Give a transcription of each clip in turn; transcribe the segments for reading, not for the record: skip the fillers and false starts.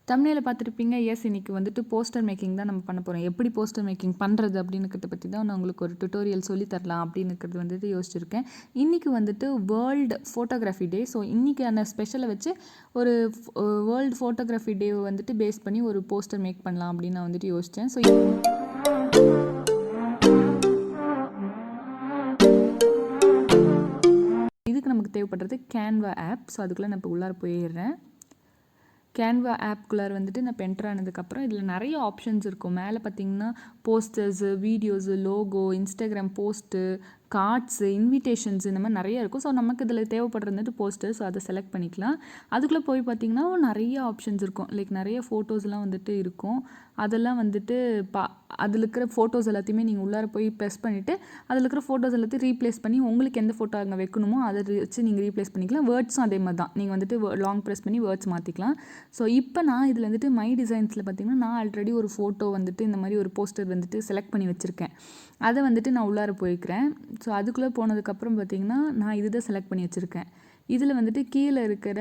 தம்ப்நெயில பார்த்துருப்பீங்க. இன்னைக்கு வந்துட்டு போஸ்டர் மேக்கிங் தான் நம்ம பண்ண போறோம். எப்படி போஸ்டர் மேக்கிங் பண்றது அப்படின்னுக்கிறத பத்தி தான் நான் உங்களுக்கு ஒரு டியூட்டோரியல் சொல்லி தரலாம் அப்படின்னுக்கிறது வந்துட்டு யோசிச்சிருக்கேன். இன்னைக்கு வந்துட்டு வேர்ல்டு ஃபோட்டோகிராஃபி டே. ஸோ இன்னைக்கான ஸ்பெஷலை வச்சு ஒரு வேர்ல்டு ஃபோட்டோகிராஃபி டே வந்துட்டு பேஸ் பண்ணி ஒரு போஸ்டர் மேக் பண்ணலாம் அப்படின்னு நான் வந்துட்டு யோசித்தேன். ஸோ இதுக்கு நமக்கு தேவைப்படுறது கேன்வா ஆப். ஸோ அதுக்குள்ளே நான் இப்போ உள்ளார போயிடுறேன். கேன்வா ஆப்குள்ளார் வந்துட்டு நான் இப்போ என்டர் ஆனதுக்கப்புறம் இதில் நிறைய ஆப்ஷன்ஸ் இருக்கும். மேலே பார்த்தீங்கன்னா posters, videos, logo, Instagram post, cards, invitations இந்த மாதிரி நிறைய இருக்கும். ஸோ நமக்கு இதில் தேவைப்படுறது வந்துட்டு போஸ்டர். ஸோ அதை செலக்ட் பண்ணிக்கலாம். அதுக்குள்ளே போய் பார்த்திங்கன்னா நிறைய ஆப்ஷன்ஸ் இருக்கும். லைக் நிறைய ஃபோட்டோஸ்லாம் வந்துட்டு இருக்கும். அதெல்லாம் வந்துட்டு அதில் இருக்கிற ஃபோட்டோஸ் எல்லாத்தையுமே நீங்கள் உள்ளார போய் ப்ரெஸ் பண்ணிவிட்டு அதில் இருக்கிற ஃபோட்டோஸ் எல்லாத்தையும் ரீப்ளேஸ் பண்ணி உங்களுக்கு எந்த ஃபோட்டோ அங்கே வைக்கணுமோ அதை வச்சு நீங்கள் ரீப்ளேஸ் பண்ணிக்கலாம். வேர்ட்ஸும் அதே மாதிரி தான். நீங்கள் வந்துட்டு லாங் ப்ரெஸ் பண்ணி வேர்ட்ஸ் மாற்றிக்கலாம். ஸோ இப்போ நான் இதில் வந்துட்டு மை டிசைன்ஸில் பார்த்திங்கன்னா நான் ஆல்ரெடி ஒரு ஃபோட்டோ வந்துட்டு இந்த மாதிரி ஒரு போஸ்டர் வந்துட்டு செலக்ட் பண்ணி வச்சுருக்கேன். அதை வந்துட்டு நான் உள்ளார போய்க்கிறேன். ஸோ அதுக்குள்ளே போனதுக்கப்புறம் பார்த்திங்கன்னா நான் இதுதான் செலக்ட் பண்ணி வச்சுருக்கேன். இதில் வந்துட்டு கீழே இருக்கிற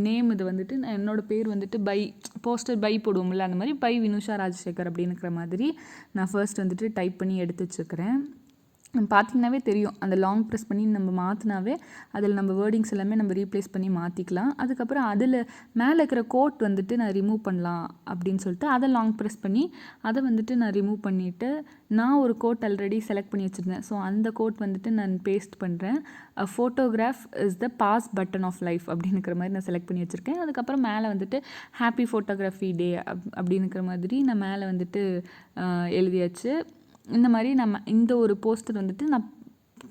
நேம் இது வந்துட்டு என்னோடய பேர் வந்துட்டு போஸ்டர் போடுவோம்ல, அந்த மாதிரி வினுஷா ராஜசேகர் அப்படின்னுக்கிற மாதிரி நான் ஃபர்ஸ்ட் வந்துட்டு டைப் பண்ணி எடுத்து வச்சுக்கிறேன். பார்த்திங்கனாவே தெரியும், அந்த லாங் ப்ரெஸ் பண்ணி நம்ம மாற்றினாவே அதில் நம்ம வேர்டிங்ஸ் எல்லாமே நம்ம ரீப்ளேஸ் பண்ணி மாற்றிக்கலாம். அதுக்கப்புறம் அதில் மேலே இருக்கிற கோட் வந்துட்டு நான் ரிமூவ் பண்ணலாம் அப்படின்னு சொல்லிட்டு அதை லாங் ப்ரெஸ் பண்ணி அதை வந்துட்டு நான் ரிமூவ் பண்ணிவிட்டு நான் ஒரு கோட் ஆல்ரெடி செலக்ட் பண்ணி வச்சுருந்தேன். ஸோ அந்த கோட் வந்துட்டு நான் பேஸ்ட் பண்ணுறேன். Photograph is the pause button of life அப்படின்னுக்கிற மாதிரி நான் செலக்ட் பண்ணி வச்சுருக்கேன். அதுக்கப்புறம் மேலே வந்துட்டு ஹாப்பி ஃபோட்டோகிராஃபி டே அப்படின்னுக்கிற மாதிரி நான் மேலே வந்துட்டு எழுதியாச்சு. இந்த மாதிரி நம்ம இந்த ஒரு போஸ்டர் வந்துட்டு நான்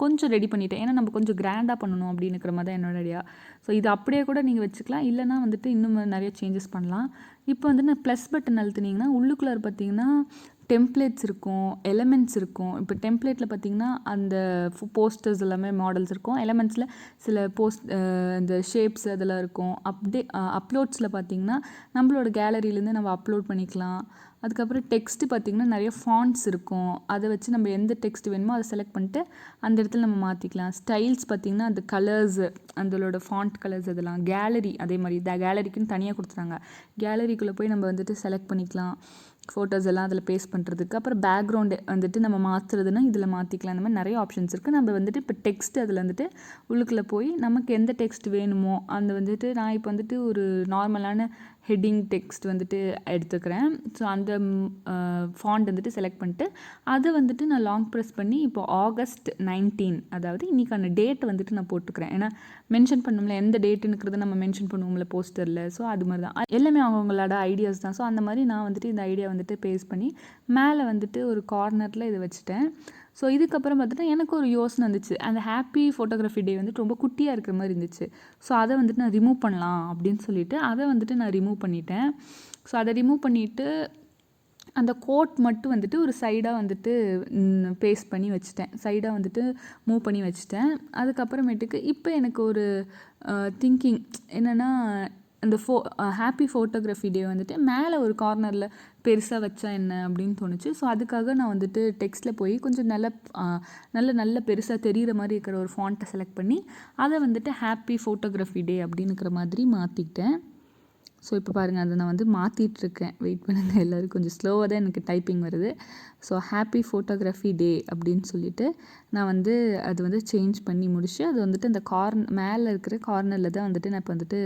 கொஞ்சம் ரெடி பண்ணிட்டேன். ஏன்னா நம்ம கொஞ்சம் கிராண்டாக பண்ணணும் அப்படின்னுக்கிற மாதிரி தான் என்னோட ஐடியா. ஸோ இது அப்படியே கூட நீங்கள் வச்சுக்கலாம். இல்லைனா வந்துட்டு இன்னும் நிறைய சேஞ்சஸ் பண்ணலாம். இப்போ வந்து நான் ப்ளஸ் பட்டன் அழுத்துனீங்கன்னா உள்ளுக்குள்ளார பார்த்தீங்கன்னா டெம்ப்ளேட்ஸ் இருக்கும், எலமெண்ட்ஸ் இருக்கும். இப்போ டெம்ப்ளேட்டில் பார்த்திங்கன்னா அந்த போஸ்டர்ஸ் எல்லாமே மாடல்ஸ் இருக்கும். எலமெண்ட்ஸில் சில இந்த ஷேப்ஸ் அதெல்லாம் இருக்கும். அப்லோட்ஸில் பார்த்திங்கன்னா நம்மளோட கேலரியிலேருந்து நம்ம அப்லோட் பண்ணிக்கலாம். அதுக்கப்புறம் டெக்ஸ்ட்டு பார்த்திங்கன்னா நிறைய ஃபாண்ட்ஸ் இருக்கும். அதை வச்சு நம்ம எந்த டெக்ஸ்ட் வேணுமோ அதை செலக்ட் பண்ணிட்டு அந்த இடத்துல நம்ம மாற்றிக்கலாம். ஸ்டைல்ஸ் பார்த்திங்கன்னா அந்த கலர்ஸு, அதோட ஃபாண்ட் கலர்ஸ் அதெல்லாம். கேலரி அதே மாதிரி கேலரிக்குன்னு தனியாக கொடுத்துட்டாங்க. கேலரிக்குள்ளே போய் நம்ம வந்துட்டு செலக்ட் பண்ணிக்கலாம். ஃபோட்டோஸ் எல்லாம் அதில் பேஸ்ட் பண்ணுறதுக்கு. அப்புறம் பேக்ரவுண்டு வந்துட்டு நம்ம மாற்றுறதுன்னா இதில் மாற்றிக்கலாம். இந்த மாதிரி நிறைய ஆப்ஷன்ஸ் இருக்குது. நம்ம வந்துட்டு இப்போ டெக்ஸ்ட் அதில் வந்துட்டு உள்ளுக்குள்ளே போய் நமக்கு எந்த டெக்ஸ்ட் வேணுமோ அந்த வந்துட்டு நான் இப்போ வந்துட்டு ஒரு நார்மலான ஹெட்டிங் டெக்ஸ்ட் வந்துட்டு எடுத்துக்கிறேன். ஸோ அந்த ஃபாண்ட் வந்துட்டு செலக்ட் பண்ணிட்டு அதை வந்துட்டு நான் லாங் ப்ரெஸ் பண்ணி இப்போ August 19 அதாவது இன்றைக்கான டேட் வந்துட்டு நான் போட்டுக்கிறேன். ஏன்னா மென்ஷன் பண்ணோம்ல, எந்த டேட்டுன்னுக்கிறத நம்ம மென்ஷன் பண்ணுவோம்ல போஸ்டரில். ஸோ அது மாதிரி தான் எல்லாமே அவங்களோட ஐடியாஸ் தான். ஸோ அந்த மாதிரி நான் வந்துட்டு இந்த ஐடியா வந்துட்டு பேஸ்ட் பண்ணி மேலே வந்துட்டு ஒரு கார்னரில் இதை வச்சுட்டேன். ஸோ இதுக்கப்புறம் பார்த்துட்டு எனக்கு ஒரு யோசனை இருந்துச்சு. அந்த ஹாப்பி ஃபோட்டோகிராஃபி டே வந்துட்டு ரொம்ப குட்டியாக இருக்கிற மாதிரி இருந்துச்சு. ஸோ அதை வந்துட்டு நான் ரிமூவ் பண்ணலாம் அப்படின்னு சொல்லிட்டு அதை வந்துட்டு நான் ரிமூவ் பண்ணிட்டேன். ஸோ அதை ரிமூவ் பண்ணிவிட்டு அந்த கோட் மட்டும் வந்துட்டு ஒரு சைடாக வந்துட்டு பேஸ்ட் பண்ணி வச்சுட்டேன். சைடாக வந்துட்டு மூவ் பண்ணி வச்சுட்டேன். அதுக்கப்புறமேட்டுக்கு இப்போ எனக்கு ஒரு திங்கிங் என்னென்னா, அந்த ஹாப்பி ஃபோட்டோகிராஃபி டே வந்துட்டு மேலே ஒரு கார்னரில் பெருசாக வச்சா என்ன அப்படின்னு தோணுச்சு. ஸோ அதுக்காக நான் வந்துட்டு டெக்ஸ்ட்டில் போய் கொஞ்சம் நல்ல பெருசாக தெரிகிற மாதிரி இருக்கிற ஒரு ஃபாண்ட்டை செலக்ட் பண்ணி அதை வந்துட்டு ஹாப்பி ஃபோட்டோகிராஃபி டே அப்படின்னுக்கிற மாதிரி மாற்றிக்கிட்டேன். ஸோ இப்போ பாருங்கள், அதை நான் வந்து மாற்றிட்டுருக்கேன். வெயிட் பண்ணுங்கள், எல்லோரும் கொஞ்சம் ஸ்லோவாக தான் எனக்கு டைப்பிங் வருது. ஸோ ஹாப்பி ஃபோட்டோகிராஃபி டே அப்படின்னு சொல்லிவிட்டு நான் வந்து அது வந்து சேஞ்ச் பண்ணி முடிச்சு அது வந்துட்டு அந்த மேலே இருக்கிற கார்னரில் தான் வந்துட்டு நான் இப்போ வந்துட்டு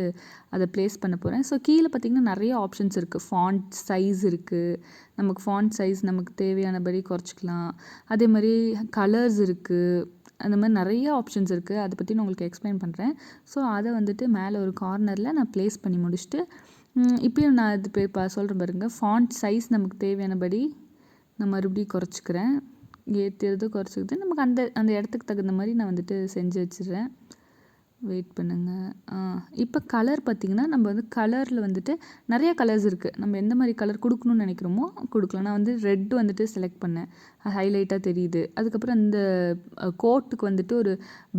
அதை ப்ளேஸ் பண்ண போகிறேன். ஸோ கீழே பார்த்திங்கன்னா நிறைய ஆப்ஷன்ஸ் இருக்குது. ஃபாண்ட் சைஸ் இருக்குது. நமக்கு ஃபாண்ட் சைஸ் நமக்கு தேவையானபடி குறைச்சிக்கலாம். அதே மாதிரி கலர்ஸ் இருக்குது. அந்த மாதிரி நிறைய ஆப்ஷன்ஸ் இருக்குது. அதை பற்றி நான் உங்களுக்கு எக்ஸ்பிளைன் பண்ணுறேன். ஸோ அதை வந்துட்டு மேலே ஒரு கார்னரில் நான் ப்ளேஸ் பண்ணி முடிச்சுட்டு இப்போயும் நான் இது இப்போ சொல்கிறேன் பாருங்கள். ஃபாண்ட் சைஸ் நமக்கு தேவையானபடி நான் மறுபடியும் குறைச்சிக்கிறேன். ஏற்றுறது குறைச்சிக்கிறது நமக்கு அந்த இடத்துக்கு தகுந்த மாதிரி நான் வந்துட்டு செஞ்சு வச்சிடுறேன். வெயிட் பண்ணுங்கள். இப்போ கலர் பார்த்திங்கன்னா நம்ம வந்து கலரில் வந்துட்டு நிறைய கலர்ஸ் இருக்குது. நம்ம எந்த மாதிரி கலர் கொடுக்கணும்னு நினைக்கிறோமோ கொடுக்கலாம். நான் வந்து ரெட் வந்துட்டு செலக்ட் பண்ணேன். ஹைலைட்டாக தெரியுது. அதுக்கப்புறம் இந்த கோட்டுக்கு வந்துட்டு ஒரு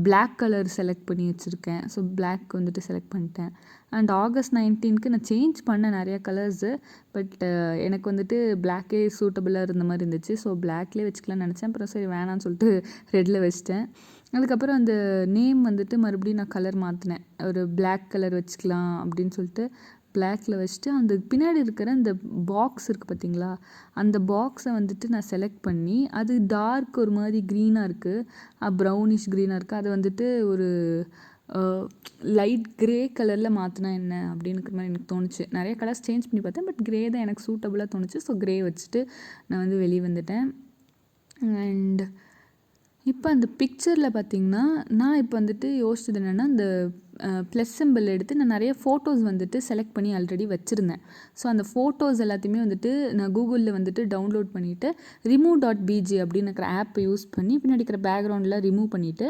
பிளாக் கலர் செலக்ட் பண்ணி வச்சுருக்கேன். ஸோ பிளாக் வந்துட்டு செலக்ட் பண்ணிட்டேன். அண்ட் August 19க்கு நான் சேஞ்ச் பண்ணேன் நிறையா கலர்ஸு. பட் எனக்கு வந்துட்டு பிளாக்கே சூட்டபுளாக இருந்த மாதிரி இருந்துச்சு. ஸோ பிளாக்லேயே வச்சுக்கலாம்னு நினச்சேன். அப்புறம் சரி வேணான்னு சொல்லிட்டு ரெட்டில் வச்சிட்டேன். அதுக்கப்புறம் அந்த நேம் வந்துட்டு மறுபடியும் நான் கலர் மாற்றினேன். ஒரு பிளாக் கலர் வச்சுக்கலாம் அப்படின்னு சொல்லிட்டு பிளாக்ல வச்சுட்டு அந்த பின்னாடி இருக்கிற அந்த பாக்ஸ் இருக்குது பார்த்தீங்களா, அந்த பாக்ஸை வந்துட்டு நான் செலக்ட் பண்ணி அது டார்க் ஒரு மாதிரி க்ரீனாக இருக்குது, ப்ரௌனிஷ் க்ரீனாக இருக்குது, அதை வந்துட்டு ஒரு லைட் க்ரே கலரில் மாற்றினா என்ன அப்படின்னுக்கிற மாதிரி எனக்கு தோணுச்சு. நிறைய கலர்ஸ் சேஞ்ச் பண்ணி பார்த்தேன், பட் க்ரே தான் எனக்கு சூட்டபுளாக தோணுச்சு. ஸோ க்ரே வச்சுட்டு நான் வந்து வெளியே வந்துட்டேன். அண்ட் இப்போ அந்த பிக்சரில் பார்த்திங்கன்னா நான் இப்போ வந்துட்டு யோசிச்சது என்னென்னா, இந்த ப்ளஸ் சிம்பிள் எடுத்து நான் நிறைய ஃபோட்டோஸ் வந்துட்டு செலக்ட் பண்ணி ஆல்ரெடி வச்சுருந்தேன். ஸோ அந்த ஃபோட்டோஸ் எல்லாத்தையுமே வந்துட்டு நான் கூகுளில் வந்துட்டு டவுன்லோட் பண்ணிவிட்டு remove.bg அப்படின்னு இருக்கிற ஆப்பை யூஸ் பண்ணி பின்னாடி இருக்கிற பேக்ரவுண்டில் ரிமூவ் பண்ணிவிட்டு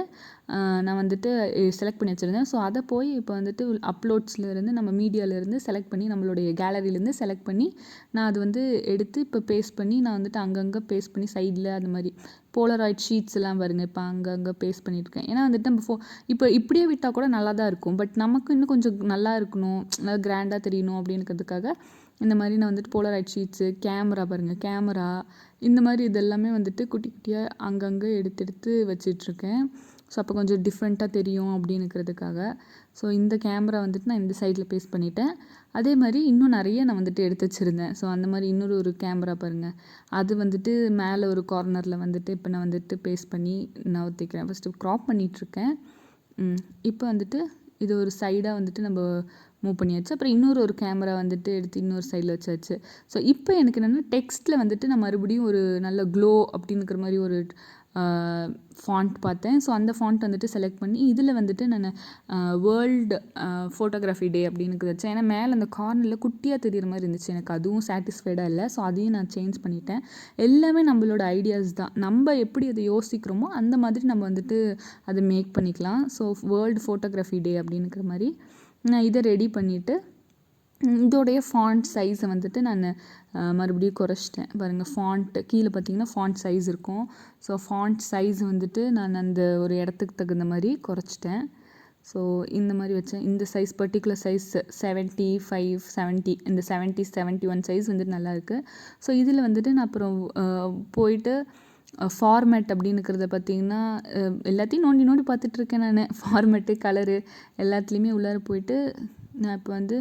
நான் வந்துட்டு செலக்ட் பண்ணி வச்சுருந்தேன். ஸோ அதை போய் இப்போ வந்துட்டு அப்லோட்ஸ்லேருந்து நம்ம மீடியாவிலேருந்து செலக்ட் பண்ணி நம்மளுடைய கேலரியிலேருந்து செலக்ட் பண்ணி நான் அது வந்து எடுத்து இப்போ பேஸ்ட் பண்ணி நான் வந்துட்டு அங்கங்கே பேஸ்ட் பண்ணி சைடில் அந்த மாதிரி போலராய்ட் ஷீட்ஸ் எல்லாம் வருங்க, இப்போ அங்கங்கே பேஸ்ட் பண்ணியிருக்கேன். ஏன்னா வந்துட்டு நம்ம இப்போ இப்படியே விட்டால் கூட நல்லா தான் இருக்கும், பட் நமக்கு இன்னும் கொஞ்சம் நல்லா இருக்கணும், நல்லா கிராண்டாக தெரியணும் அப்படின்றதுக்காக இந்த மாதிரி நான் வந்துட்டு போலராய்ட் ஷீட்ஸு, கேமரா பாருங்கள், கேமரா இந்த மாதிரி இதெல்லாமே வந்துட்டு குட்டி குட்டியாக அங்கங்கே எடுத்து வச்சிட்ருக்கேன். ஸோ அப்போ கொஞ்சம் டிஃப்ரெண்ட்டாக தெரியும் அப்படின்னுக்கிறதுக்காக. ஸோ இந்த கேமரா வந்துட்டு நான் இந்த சைடில் பேஸ்ட் பண்ணிவிட்டேன். அதே மாதிரி இன்னும் நிறைய நான் வந்துட்டு எடுத்து வச்சுருந்தேன். ஸோ அந்த மாதிரி ஒரு கேமரா பாருங்கள், அது வந்துட்டு மேலே ஒரு கார்னரில் வந்துட்டு இப்போ நான் வந்துட்டு பேஸ்ட் பண்ணி நவுத்திக்கிறேன். ஃபஸ்ட்டு க்ராப் பண்ணிகிட்ருக்கேன். இப்போ வந்துட்டு இது ஒரு சைடாக வந்துட்டு நம்ம மூவ் பண்ணியாச்சு. அப்புறம் ஒரு கேமரா வந்துட்டு எடுத்து இன்னொரு சைடில் வச்சாச்சு. ஸோ இப்போ எனக்கு என்னென்னா டெக்ஸ்ட்டில் வந்துட்டு நான் மறுபடியும் ஒரு நல்ல க்ளோ அப்படின்னுக்கிற மாதிரி ஒரு ஃபாண்ட் பார்த்தேன். ஸோ அந்த ஃபாண்ட் வந்துட்டு செலக்ட் பண்ணி இதில் வந்துட்டு நான் வேர்ல்டு ஃபோட்டோகிராஃபி டே அப்படின்னு வச்சேன். ஏன்னா மேலே அந்த கார்னரில் குட்டியாக தெரிகிற மாதிரி இருந்துச்சு, எனக்கு அதுவும் சாட்டிஸ்ஃபைடாக இல்லை. ஸோ அதையும் நான் சேஞ்ச் பண்ணிட்டேன். எல்லாமே நம்மளோட ஐடியாஸ் தான், நம்ம எப்படி அதை யோசிக்கிறோமோ அந்த மாதிரி நம்ம வந்துட்டு அதை மேக் பண்ணிக்கலாம். ஸோ வேர்ல்டு ஃபோட்டோகிராஃபி டே அப்படின்னுக்கிற மாதிரி நான் இதை ரெடி பண்ணிவிட்டு இதோடைய ஃபாண்ட் சைஸை வந்துட்டு நான் மறுபடியும் குறைச்சிட்டேன். பாருங்கள், ஃபாண்ட்டு கீழே பார்த்தீங்கன்னா ஃபாண்ட் சைஸ் இருக்கும். ஸோ ஃபாண்ட் சைஸ் வந்துட்டு நான் அந்த ஒரு இடத்துக்கு தகுந்த மாதிரி குறைச்சிட்டேன். ஸோ இந்த மாதிரி வச்சேன். இந்த சைஸ் பர்டிகுலர் சைஸ் 75, 70, இந்த 70, 71 சைஸ் வந்துட்டு நல்லாயிருக்கு. ஸோ இதில் வந்துட்டு நான் அப்புறம் போயிட்டு ஃபார்மேட் அப்படின்னுக்கிறத பார்த்திங்கன்னா எல்லாத்தையும் நோண்டி பார்த்துட்ருக்கேன் நான். ஃபார்மேட்டு, கலரு எல்லாத்துலேயுமே உள்ளார போயிட்டு நான் இப்போ வந்து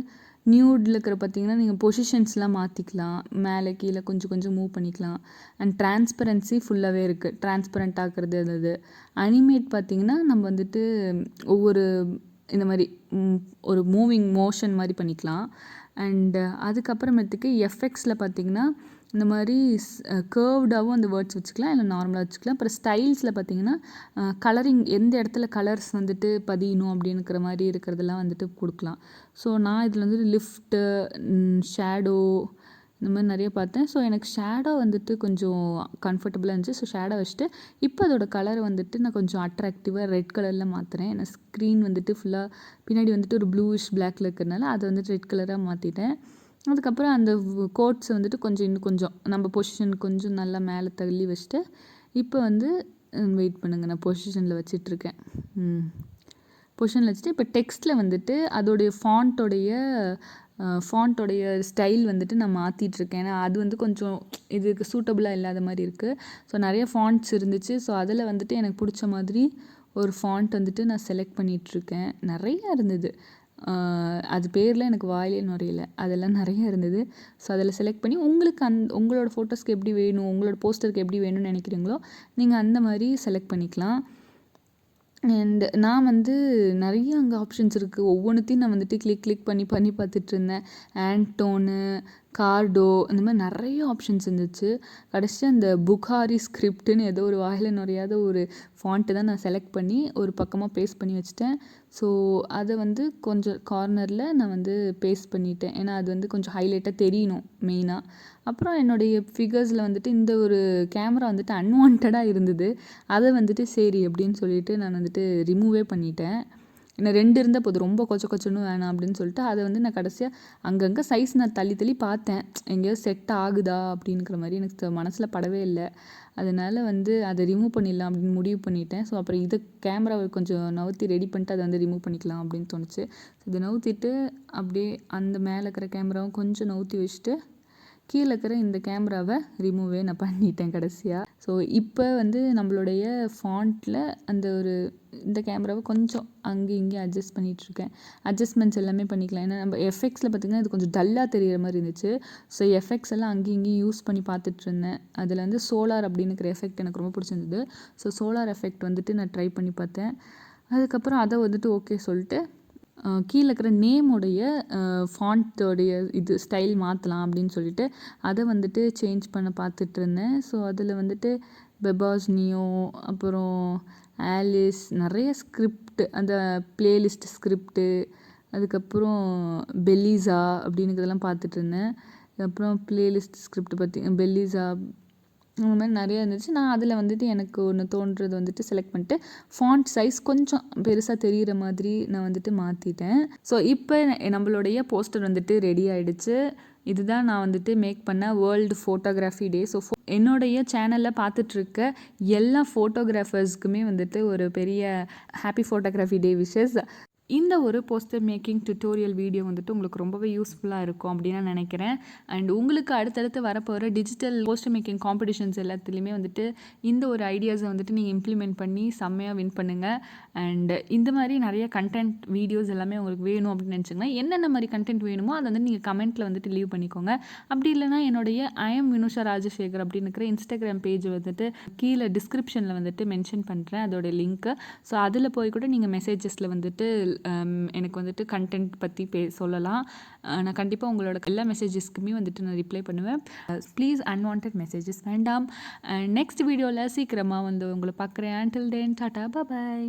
நியூடில் இருக்கிற பார்த்திங்கன்னா நீங்கள் பொசிஷன்ஸ்லாம் மாற்றிக்கலாம், மேலே கீழே கொஞ்சம் மூவ் பண்ணிக்கலாம். அண்ட் டிரான்ஸ்பரன்சி ஃபுல்லாகவே இருக்குது, டிரான்ஸ்பரண்ட் ஆக்குறது. அது அனிமேட் பார்த்திங்கன்னா நம்ம வந்துட்டு ஒவ்வொரு இந்த மாதிரி ஒரு மூவிங் மோஷன் மாதிரி பண்ணிக்கலாம். அண்டு அதுக்கப்புறமேட்டுக்கு எஃபெக்ட்ஸில் பார்த்திங்கன்னா இந்த மாதிரி கர்வ்டாகவும் அந்த வேர்ட்ஸ் வச்சுக்கலாம், இல்லை நார்மலாக வச்சுக்கலாம். அப்புறம் ஸ்டைல்ஸில் பார்த்திங்கன்னா கலரிங் எந்த இடத்துல கலர்ஸ் வந்துட்டு பதியணும் அப்படின்னுக்கிற மாதிரி இருக்கிறதெல்லாம் வந்துட்டு கொடுக்கலாம். ஸோ நான் இதில் வந்துட்டு லிஃப்ட்டு, ஷேடோ இந்த மாதிரி நிறைய பார்த்தேன். ஸோ எனக்கு ஷேடோ வந்துட்டு கொஞ்சம் கம்ஃபர்டபுளாக இருந்துச்சு. ஸோ ஷேடோ வச்சுட்டு இப்போ அதோட கலர் வந்துட்டு நான் கொஞ்சம் அட்ராக்டிவாக ரெட் கலரில் மாற்றுறேன். ஏன்னா ஸ்க்ரீன் வந்துட்டு ஃபுல்லாக பின்னாடி வந்துட்டு ஒரு ப்ளூயிஷ் பிளாக்ல இருக்கிறதுனால அதை வந்துட்டு ரெட் கலராக மாற்றிட்டேன். அதுக்கப்புறம் அந்த கோட்ஸை வந்துட்டு இன்னும் கொஞ்சம் நம்ம பொசிஷன் கொஞ்சம் நல்லா மேலே தள்ளி வச்சுட்டு இப்போ வந்து வெயிட் பண்ணுங்கள், நான் பொசிஷனில் வச்சிட்ருக்கேன். பொசிஷனில் வச்சுட்டு இப்போ டெக்ஸ்ட்டில் வந்துட்டு அதோடைய ஃபாண்ட்டோடைய ஸ்டைல் வந்துட்டு நான் மாற்றிட்டுருக்கேன். ஏன்னா அது வந்து கொஞ்சம் இதுக்கு சூட்டபுளாக இல்லாத மாதிரி இருக்குது. ஸோ நிறைய ஃபாண்ட்ஸ் இருந்துச்சு. ஸோ அதில் வந்துட்டு எனக்கு பிடிச்ச மாதிரி ஒரு ஃபாண்ட் வந்துட்டு நான் செலக்ட் பண்ணிகிட்ருக்கேன். நிறையா இருந்தது, அது பேரில் எனக்கு வாயிலே நுரையில, அதெல்லாம் நிறைய இருந்தது. ஸோ அதில் செலக்ட் பண்ணி உங்களுக்கு உங்களோட ஃபோட்டோஸ்க்கு எப்படி வேணும், உங்களோட போஸ்டருக்கு எப்படி வேணும்னு நினைக்கிறீங்களோ நீங்கள் அந்த மாதிரி செலக்ட் பண்ணிக்கலாம். அண்ட் நான் வந்து நிறைய அங்கே ஆப்ஷன்ஸ் இருக்குது. ஒவ்வொன்றுத்தையும் நான் வந்துட்டு கிளிக் பண்ணி பார்த்துட்ருந்தேன். ஆண்டோனு, கார்டோ இந்த மாதிரி நிறைய ஆப்ஷன்ஸ் இருந்துச்சு. கடைசியாக அந்த புகாரி ஸ்கிரிப்டுன்னு ஏதோ ஒரு வாயில் நுரையாத ஒரு ஃபாண்ட்டு தான் நான் செலக்ட் பண்ணி ஒரு பக்கமாக பேஸ்ட் பண்ணி வச்சுட்டேன். ஸோ அதை வந்து கொஞ்சம் கார்னரில் நான் வந்து பேஸ்ட் பண்ணிட்டேன். ஏன்னா அது வந்து கொஞ்சம் ஹைலைட்டாக தெரியணும் மெயினாக. அப்புறம் என்னுடைய ஃபிகர்ஸில் வந்துட்டு இந்த ஒரு கேமரா வந்துட்டு அன்வான்டாக இருந்தது. அதை வந்துட்டு சரி அப்படின்னு சொல்லிட்டு நான் வந்துட்டு ரிமூவே பண்ணிட்டேன். இன்னும் 2 இருந்தால் போதும், ரொம்ப கொச்சன்னு வேணாம் அப்படின்னு சொல்லிட்டு அதை வந்து நான் கடைசியாக அங்கங்கே சைஸ் நான் தள்ளி பார்த்தேன், எங்கேயாவது செட் ஆகுதா அப்படிங்கிற மாதிரி எனக்கு மனசில் படவே இல்லை. அதனால் வந்து அதை ரிமூவ் பண்ணிடலாம் அப்படின்னு முடிவு பண்ணிட்டேன். ஸோ அப்புறம் இதை கேமராவை கொஞ்சம் நவுத்தி ரெடி பண்ணிட்டு அதை வந்து ரிமூவ் பண்ணிக்கலாம் அப்படின்னு தோணுச்சு. இதை நவுத்திட்டு அப்படியே அந்த மேலே இருக்கிற கேமராவும் கொஞ்சம் நவுத்தி வச்சுட்டு கீழே இருக்கிற இந்த கேமராவை ரிமூவே நான் பண்ணிட்டேன் கடைசியாக. ஸோ இப்போ வந்து நம்மளுடைய ஃபாண்ட்டில் அந்த ஒரு இந்த கேமராவை கொஞ்சம் அங்கே இங்கே அட்ஜஸ்ட் பண்ணிகிட்ருக்கேன். அட்ஜஸ்ட்மெண்ட்ஸ் எல்லாமே பண்ணிக்கலாம். ஏன்னா நம்ம எஃபெக்ட்ஸில் பார்த்திங்கன்னா இது கொஞ்சம் டல்லாக தெரிகிற மாதிரி இருந்துச்சு. ஸோ எஃபெக்ட்ஸ் எல்லாம் அங்கேயும் இங்கேயும் யூஸ் பண்ணி பார்த்துட்ருந்தேன். அதில் வந்து சோலார் அப்படின்னுக்கிற எஃபெக்ட் எனக்கு ரொம்ப பிடிச்சிருந்தது. ஸோ சோலார் எஃபெக்ட் வந்துட்டு நான் ட்ரை பண்ணி பார்த்தேன். அதுக்கப்புறம் அதை வந்துட்டு ஓகே சொல்லிட்டு கீழே இருக்கிற நேமுடைய ஃபாண்ட்டோடைய இது ஸ்டைல் மாற்றலாம் அப்படின்னு சொல்லிட்டு அதை வந்துட்டு சேஞ்ச் பண்ண பார்த்துட்ருந்தேன். ஸோ அதில் வந்துட்டு பெபாஸ் நியோ, அப்புறம் ஆலிஸ், நிறைய ஸ்கிரிப்ட், அந்த பிளேலிஸ்ட் ஸ்கிரிப்டு, அதுக்கப்புறம் பெல்லிசா அப்படின்னுக்கிறதெல்லாம் பார்த்துட்ருந்தேன். அப்புறம் பிளேலிஸ்ட் ஸ்கிரிப்ட் பற்றி பெல்லிசா அந்த மாதிரி நிறையா இருந்துச்சு. நான் அதில் வந்துட்டு எனக்கு ஒன்று தோன்றுறது வந்துட்டு செலக்ட் பண்ணிட்டு ஃபாண்ட் சைஸ் கொஞ்சம் பெருசாக தெரிகிற மாதிரி நான் வந்துட்டு மாற்றிட்டேன். ஸோ இப்போ நம்மளுடைய போஸ்டர் வந்துட்டு ரெடி ஆகிடுச்சு. இதுதான் நான் வந்துட்டு மேக் பண்ண வேர்ல்டு ஃபோட்டோகிராஃபி டே. ஸோ என்னுடைய சேனலில் பார்த்துட்ருக்க எல்லா ஃபோட்டோகிராஃபர்ஸ்க்குமே வந்துட்டு ஒரு பெரிய ஹாப்பி ஃபோட்டோகிராஃபி டே விஷஸ். இந்த ஒரு போஸ்டர் மேக்கிங் டுட்டோரியல் வீடியோ வந்துட்டு உங்களுக்கு ரொம்பவே யூஸ்ஃபுல்லாக இருக்கும் அப்படின்னு நான் நினைக்கிறேன். அண்ட் உங்களுக்கு அடுத்தடுத்து வரப்போகிற டிஜிட்டல் போஸ்டர் மேக்கிங் காம்படிஷன்ஸ் எல்லாத்துலேயுமே வந்துட்டு இந்த ஒரு ஐடியாஸை வந்துட்டு நீங்கள் இம்ப்ளிமெண்ட் பண்ணி செம்மையாக வின் பண்ணுங்கள். அண்ட் இந்த மாதிரி நிறைய கண்டென்ட் வீடியோஸ் எல்லாமே உங்களுக்கு வேணும் அப்படின்னு நினச்சிங்கன்னா என்னென்ன மாதிரி கண்டென்ட் வேணுமோ அதை வந்து நீங்கள் கமெண்ட்டில் வந்துட்டு லீவ் பண்ணிக்கோங்க. அப்படி இல்லைனா என்னுடைய ஐஎம் வினுஷா ராஜசேகர் அப்படின்னு இருக்கிற இன்ஸ்டாகிராம் பேஜ் வந்துட்டு கீழே டிஸ்கிரிப்ஷனில் வந்துட்டு மென்ஷன் பண்ணுறேன் அதோட லிங்க்கு. ஸோ அதில் போய் கூட நீங்கள் மெசேஜஸில் வந்துட்டு எனக்கு வந்துட்டு கண்டென்ட் பற்றி சொல்லலாம். நான் கண்டிப்பாக உங்களோட எல்லா மெசேஜஸ்க்குமே வந்துட்டு நான் ரிப்ளை பண்ணுவேன். ப்ளீஸ் அன்வான்ட் மெசேஜஸ் வேண்டாம். நெக்ஸ்ட் வீடியோவில் சீக்கிரமாக வந்து உங்களை பார்க்குறேன். until then டாட்டா பாய்.